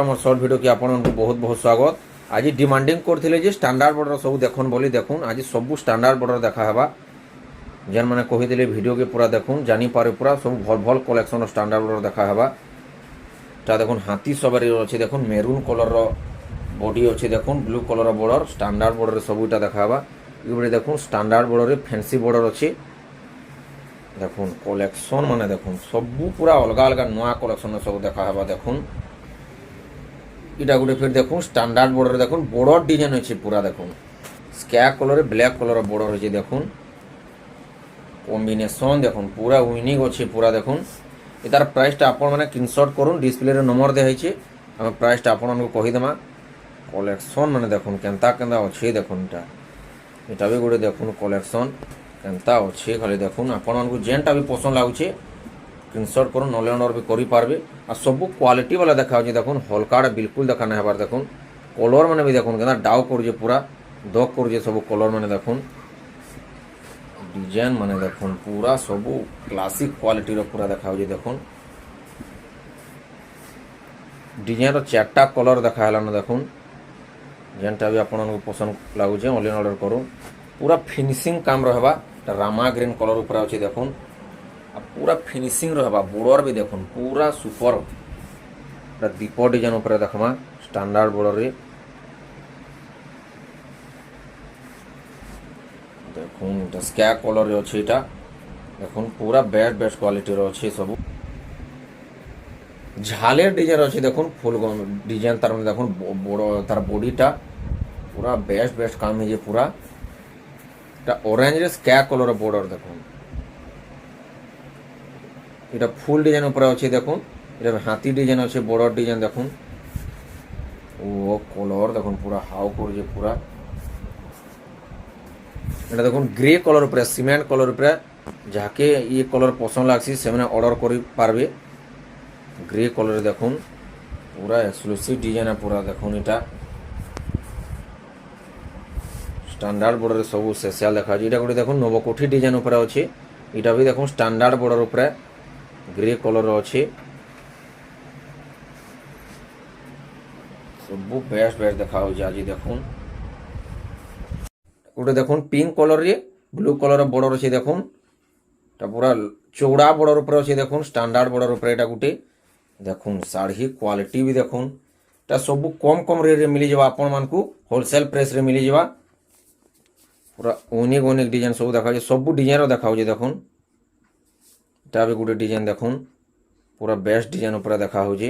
আমার short video কি আপনাদের বহুত বহুত স্বাগত। আজ ডিমান্ডিং করলে যে স্ট্যান্ডার্ড বর্ডর সব দেখুন বলি দেখুন আজ সবু স্ট্যান্ডার্ড বর্ডর দেখা হবা। যেন মানে কহিদেলে ভিডিওকে পুরা দেখুন জানিপারে পুরা সব ভাল ভাল কলেকশন স্ট্যান্ডার্ড বর্ডর দেখা হবা। তা দেখুন হাতি সবার অছে দেখুন মেরুন কলর বডি অছে দেখুন ব্লু কলর বর্ডর স্ট্যান্ডার্ড বর্ডরে সবুটা দেখা হবা। এবারে দেখুন স্ট্যান্ডার্ড বর্ডরে ফ্যান্সি বর্ডর অছে দেখুন কলেকশন মানে দেখুন সবু পুরা অলগা অলগা নয়া কলেকশন সব দেখা হবা। দেখুন এটা গোটে ফের দেখুন স্ট্যান্ডার্ড বর্ডর দেখুন বর্ডর ডিজাইন আছে পুরা দেখুন স্ক্যা কলরে ব্ল্যাক কলর বর্ডর হয়েছে দেখুন কম্বিনেসন দেখুন পুরা উইনিং অছে পুরা দেখুন। এটার প্রাইসটা আপন মানে স্ক্রিনশট করুন ডিসপ্লে নম্বর দেখাইছে আমি প্রাইসটা আপনাকে কহিদেমা। কলেকশন মানে দেখুন কেনতা কেনতা অছে দেখুন এটা বি গোটে দেখুন কলেকশন কেনতা অছে খালি দেখুন আপনার যেনটা বি পসন্দ লাগুছে স্ক্রিনশট করুন নলে অর্ডর বি করিপারবে। আর সবু কোয়ালিটি বালা দেখা হচ্ছে দেখুন হলকাটা বিলকুল দেখা না হবার দেখুন কলর মানে বি দেখুন কেনা ডাউ করছে পুরা দগ করছে সবু কলর মানে দেখুন ডিজাইন মানে দেখুন পুরা সবু ক্লাসিক কোয়ালিটির পুরা দেখা হচ্ছে দেখুন ডিজাইনর চারটা কলর দেখা হল না দেখুন যেনটা বি আপনার পসন্দ লাগুছে অনলাইন অর্ডর করুন। পুরা ফিনিশিং কাম রহবা রামা গ্রিন কলর উপরে আছে দেখুন আর পুরা ফিনিশিং রহবা বর্ডর বি দেখুন পুরা সুपर দীপ ডিজাইন উপরে দেখমা স্ট্যান্ডার্ড বর্ডরে দেখুন এটা স্ক্যা কলরে আছে এটা দেখুন পুরা বেস্ট বেস্ট কোয়ালিটির আছে সব ঝালের ডিজাইন আছে দেখুন ফুল ডিজাইন তার মানে দেখুন বড় তার বডিটা পুরা বেস্ট বেস্ট কাম হয়েছে পুরা এটা অরেঞ্জের স্ক্যা কলর বর্ডর দেখুন এটা ফুল ডিজাইন উপরে আছে দেখুন এটা হাতি ডিজাইন আছে বর্ডর ডিজাইন দেখুন ও কলর দেখুন পুরা হাউ করছে পুরা এটা দেখুন গ্রে কলর উপরে সিমেন্ট কলর উপরে যাকে ইয়ে কলর পছন্দ লাগছে সেমানে অর্ডর করে পারবে। গ্রে কলরে দেখুন পুরা এক্সক্লুসিভ ডিজাইন পুরা দেখুন এটা স্ট্যান্ডার্ড বর্ডরে সবু স্পেশাল দেখা যাচ্ছে। এটা গোটে দেখুন নবকোঠি ডিজাইন উপরে আছে এটা বি দেখুন স্ট্যান্ডার্ড বর্ডর উপরে গ্রে কলর আছে সবু বেস্ট বেস্ট দেখা হচ্ছে আজ দেখুন। গোটে দেখুন পিঙ্ক কলরে ব্লু কলর বর্ডর আছে দেখুন এটা পুরা চৌড়া বর্ডর উপরে আছে দেখুন স্ট্যান্ডার্ড বর্ডর উপরে এটা গোটে দেখুন শাড়ি কোয়ালিটি भी দেখুন এটা সবু কম কম রেটে মিলি যাবা আপন মানকু হোলসেল প্রাইস রে মিলি যাবা। পুরা অনেক অনেক ডিজাইন সব দেখা যাচ্ছে সবু ডিজাইনও দেখা হচ্ছে দেখুন এটা भी গোটে ডিজাইন দেখুন পুরা বেস্ট ডিজাইন উপরে দেখা হচ্ছে।